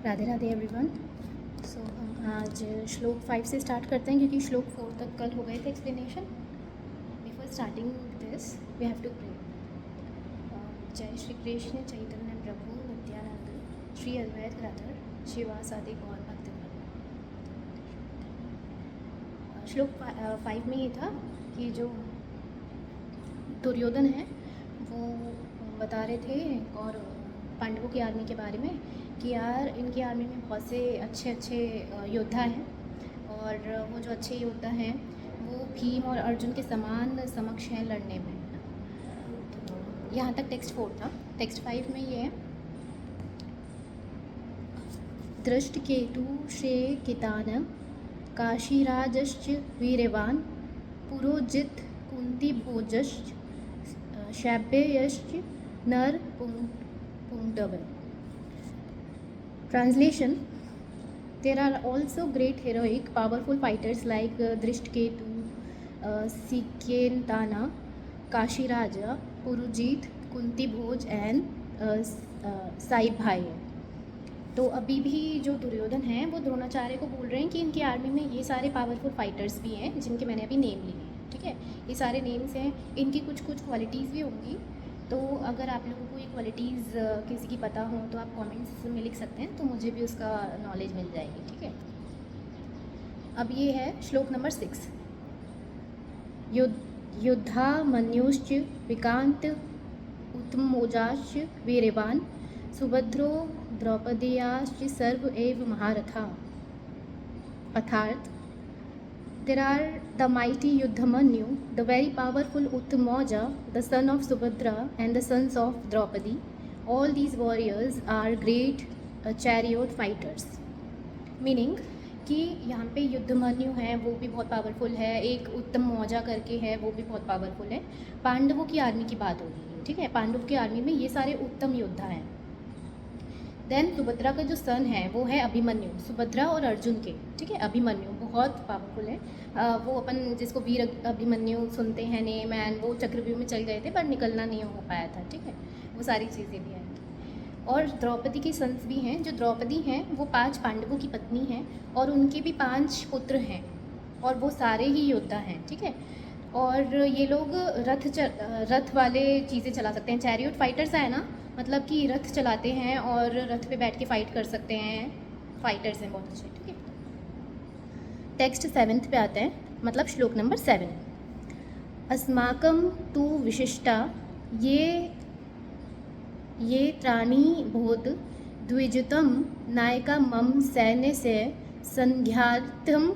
Radhe Radhe everyone. सो हम आज श्लोक 5 से स्टार्ट करते हैं क्योंकि श्लोक 4 तक कल हो गए थे explanation. Before starting this we have to pray. जय श्री कृष्ण चैतन्य प्रभु नित्यानंद श्री अद्वैत गदाधर शिवासादि गौर भक्तगण। श्लोक 5 में ये था कि जो दुर्योधन है वो बता रहे थे और पांडवों की आर्मी के बारे में कि यार इनकी आर्मी में बहुत से अच्छे अच्छे योद्धा हैं और वो जो अच्छे योद्धा हैं वो भीम और अर्जुन के समान समक्ष हैं लड़ने में। तो यहाँ तक टेक्स्ट 4 था। टेक्स्ट 5 में ये है, दृष्टकेतु श्रे कितान काशीराजश्च वीर्यवान पुरोजित कुंती भोजश्च शैब्ययश्च नर पुंगव। Translation: There are also great heroic, powerful fighters like Drishtaketu, Sikentana, Kashiraja, Purujit, Kunti Bhoj and साइभाई। तो अभी भी जो दुर्योधन हैं वो द्रोणाचार्य को बोल रहे हैं कि इनकी आर्मी में ये सारे पावरफुल फाइटर्स भी हैं जिनके मैंने अभी नेम लिए हैं। ठीक है, ये सारे नेम्स हैं, इनकी कुछ कुछ क्वालिटीज़ भी होंगी। तो अगर आप लोगों को ये क्वालिटीज़ किसी की पता हो तो आप कमेंट्स में लिख सकते हैं, तो मुझे भी उसका नॉलेज मिल जाएगी। ठीक है, अब ये है श्लोक नंबर 6। युद्धा मन्युश्च विकांत उत्तमोजाश्च वीर्यवान सुभद्रो द्रौपदेयाश्च सर्व एव महारथा। अर्थात There are the mighty Yuddhamanyu, the very powerful Uttamoja, the son of Subhadra and the sons of Draupadi. All these warriors are great chariot fighters. Meaning कि यहाँ पे युद्धमन्यु है वो भी बहुत पावरफुल है, एक उत्तम मौजा करके है वो भी बहुत पावरफुल है। पांडवों की आर्मी की बात हो रही है। ठीक है, पांडवों की आर्मी में ये सारे उत्तम योद्धा हैं। देन सुभद्रा का जो सन है वो है अभिमन्यु, सुभद्रा और अर्जुन के। ठीक है, अभिमन्यु बहुत पावरफुल है। वो अपन जिसको वीर अभिमन्यु सुनते हैं नेम, एंड वो चक्रव्यूह में चल गए थे पर निकलना नहीं हो पाया था। ठीक है, वो सारी चीज़ें भी हैं। और द्रौपदी के सन्स भी हैं। जो द्रौपदी हैं वो 5 पांडवों की पत्नी हैं और उनके भी 5 पुत्र हैं और वो सारे ही योद्धा हैं। ठीक है, और ये लोग रथ वाले चीज़ें चला सकते हैं। चैरियट फाइटर्स है ना, मतलब कि रथ चलाते हैं और रथ पे बैठ के फाइट कर सकते हैं। फाइटर्स हैं बहुत अच्छे। ठीक है, टेक्स्ट 7 पे आते हैं, मतलब श्लोक नंबर 7। अस्माकं तु विशिष्टा ये त्राणी बोध द्विजुतं नायका मम सैन्य से संघार्थम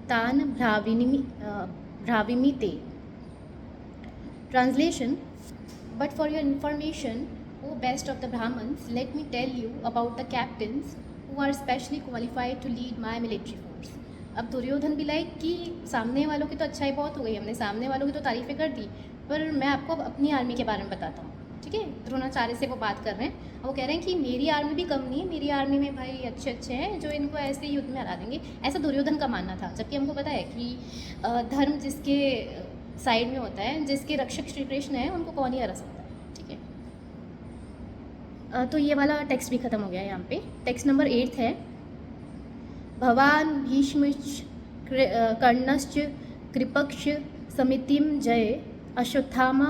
तान भ्राविमि ते। Translation: But for your information, O best of the Brahmins, let me tell you about the captains who are specially qualified to lead my military force. अब दुर्योधन भी लाइक कि सामने वालों की तो अच्छाई बहुत हो गई, हमने सामने वालों की तो तारीफ़ें कर दी, पर मैं आपको अपनी आर्मी के बारे में बताता हूँ। ठीक है, द्रोणाचार्य से वो बात कर रहे हैं। वो कह रहे हैं कि मेरी आर्मी भी कम नहीं है, मेरी आर्मी में भाई अच्छे अच्छे हैं जो इनको ऐसे युद्ध में हरा देंगे। ऐसा दुर्योधन का मानना था, जबकि हमको पता है कि धर्म जिसके साइड में होता है, जिसके रक्षक श्री कृष्ण है, उनको कौन ही हरा सकता है। ठीक है, तो ये वाला टेक्स्ट भी ख़त्म हो गया। यहाँ पे टेक्स्ट नंबर 8 है, भवान भीष्मश्च कर्णश्च कृपक्ष समितिम जय अश्वत्थामा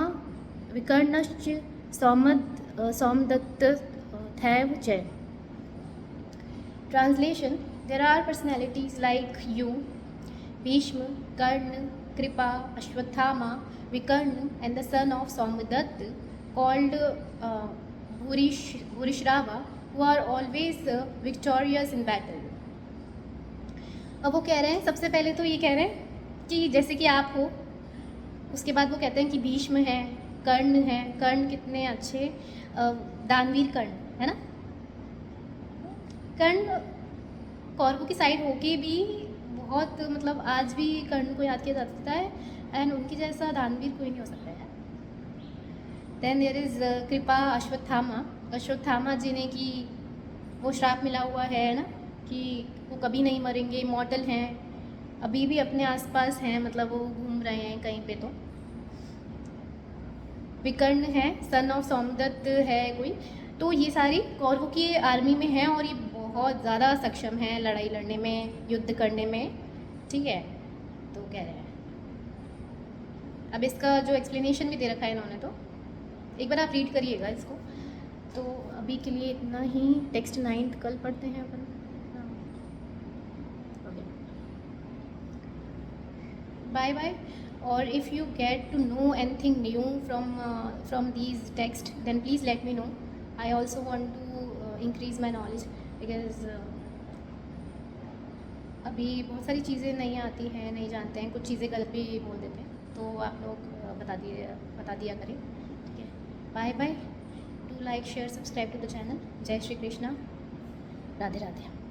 विकर्णश्च सौमदत्त थैव च। Translation: There are personalities like you, Bhishma, Karna, Kripa, Ashwatthama, Vikarna and the son of Somdatta called Bhurishrava, who are always victorious in battle. अब वो कह रहे हैं, सबसे पहले तो ये कह रहे हैं कि जैसे कि आप हो, उसके बाद वो कहते हैं कि भीष्म है, कर्ण है। कर्ण कितने अच्छे दानवीर कर्ण है ना। कर्ण कौरवों की साइड होके भी बहुत, मतलब आज भी कर्ण को याद किया जाता है, एंड उनकी जैसा दानवीर कोई नहीं हो सकता है। देन देयर इज़ कृपा अश्वत्थामा जी ने कि वो श्राप मिला हुआ है ना कि वो कभी नहीं मरेंगे, इमॉर्टल हैं, अभी भी अपने आसपास हैं, मतलब वो घूम रहे हैं कहीं पे। तो विकर्ण है, सन ऑफ सोमदत्त है कोई, तो ये सारी कौरवों की आर्मी में हैं और ये बहुत ज़्यादा सक्षम हैं लड़ाई लड़ने में, युद्ध करने में, ठीक है। तो कह रहे हैं, अब इसका जो एक्सप्लेनेशन भी दे रखा है इन्होंने, तो एक बार आप रीड करिएगा इसको। तो अभी के लिए इतना ही। टेक्स्ट 9th कल पढ़ते हैं अपन। Okay, bye bye. और if you get to know anything new from these text, then please let me know. I also want to increase my knowledge because अभी बहुत सारी चीज़ें नहीं आती हैं, नहीं जानते हैं, कुछ चीज़ें गलत भी बोल देते हैं, तो आप लोग बता दिया करें, ठीक है। Bye bye. Do like, share, subscribe to the channel. जय श्री कृष्णा, राधे राधे।